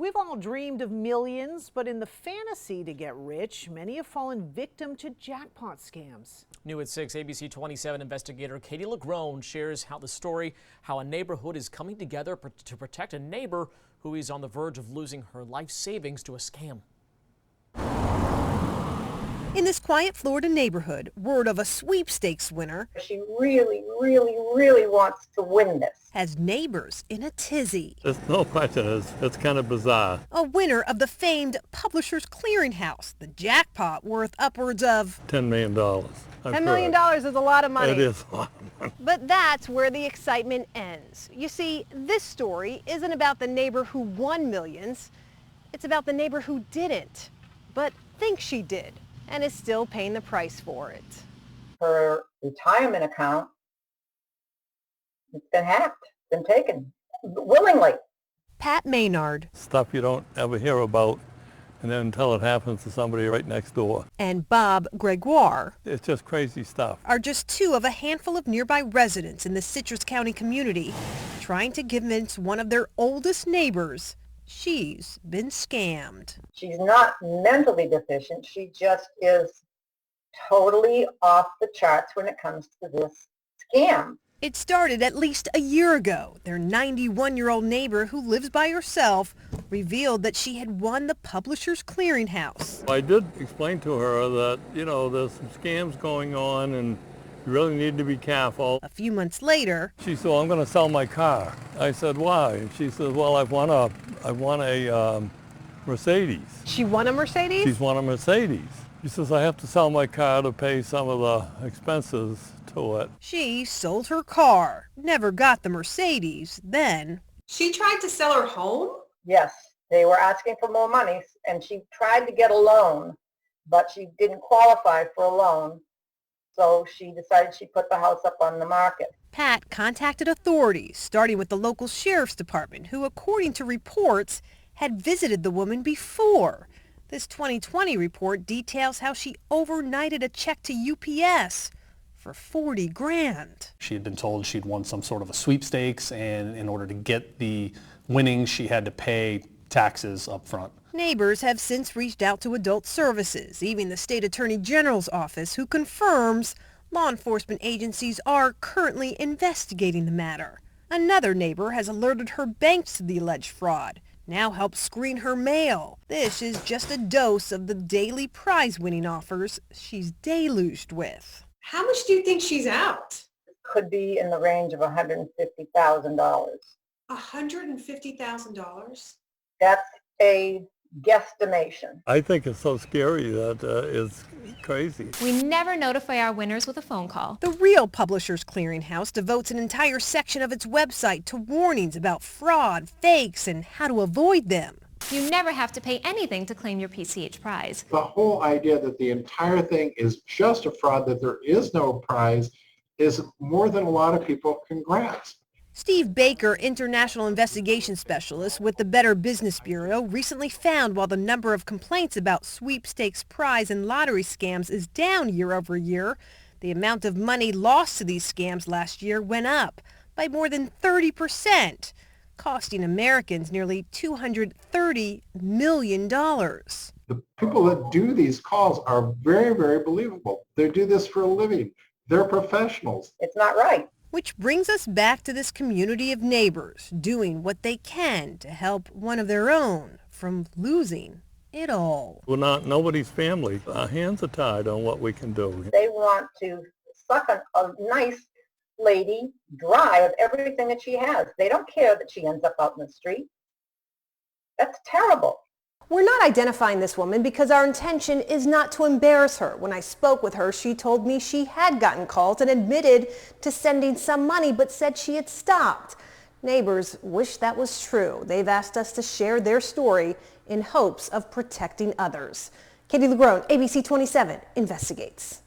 We've all dreamed of millions, but in the fantasy to get rich, many have fallen victim to jackpot scams. New at 6, ABC 27 investigator Katie LaGrone shares how a neighborhood is coming together to protect a neighbor who is on the verge of losing her life savings to a scam. In this quiet Florida neighborhood, word of a sweepstakes winner. She really wants to win this. Has neighbors in a tizzy. There's no question. It's kind of bizarre. A winner of the famed Publishers Clearinghouse, the jackpot worth upwards of $10 million. $10 million is a lot of money. It is a lot of money. But that's where the excitement ends. You see, this story isn't about the neighbor who won millions. It's about the neighbor who didn't, but thinks she did, and is still paying the price for it. Her retirement account, it's been hacked, been taken willingly. Pat Maynard. Stuff you don't ever hear about, and then until it happens to somebody right next door. And Bob Gregoire. It's just crazy stuff. Are just two of a handful of nearby residents in the Citrus County community trying to convince one of their oldest neighbors she's been scammed. She's not mentally deficient. She just is totally off the charts when it comes to this scam. It started at least a year ago. Their 91-year-old neighbor who lives by herself revealed that she had won the Publishers Clearinghouse. I did explain to her that, there's some scams going on and you really need to be careful. A few months later, she said, well, I'm going to sell my car. I said, why? And she said, well, I won a Mercedes. She won a Mercedes? She's won a Mercedes. She says, I have to sell my car to pay some of the expenses to it. She sold her car, never got the Mercedes, then... She tried to sell her home? Yes, they were asking for more money, and she tried to get a loan, but she didn't qualify for a loan. So she decided she'd put the house up on the market. Pat contacted authorities, starting with the local sheriff's department, who, according to reports, had visited the woman before. This 2020 report details how she overnighted a check to UPS for $40,000. She had been told she'd won some sort of a sweepstakes, and in order to get the winnings, she had to pay taxes up front. Neighbors have since reached out to adult services, even the state attorney general's office, who confirms law enforcement agencies are currently investigating the matter. Another neighbor has alerted her banks to the alleged fraud, now helps screen her mail. This is just a dose of the daily prize-winning offers she's deluged with. How much do you think she's out? Could be in the range of $150,000. $150,000? That's a guesstimation. I think it's so scary that it's crazy. We never notify our winners with a phone call. The real Publishers Clearinghouse devotes an entire section of its website to warnings about fraud, fakes, and how to avoid them. You never have to pay anything to claim your PCH prize. The whole idea that the entire thing is just a fraud, that there is no prize, is more than a lot of people can grasp. Steve Baker, International Investigation Specialist with the Better Business Bureau, recently found while the number of complaints about sweepstakes prize and lottery scams is down year over year, the amount of money lost to these scams last year went up by more than 30%, costing Americans nearly $230 million. The people that do these calls are very believable. They do this for a living. They're professionals. It's not right. Which brings us back to this community of neighbors doing what they can to help one of their own from losing it all. We're not nobody's family. Our hands are tied on what we can do. They want to suck a nice lady dry of everything that she has. They don't care that she ends up out in the street. That's terrible. We're not identifying this woman because our intention is not to embarrass her. When I spoke with her, she told me she had gotten calls and admitted to sending some money, but said she had stopped. Neighbors wish that was true. They've asked us to share their story in hopes of protecting others. Katie LaGrone, ABC 27 investigates.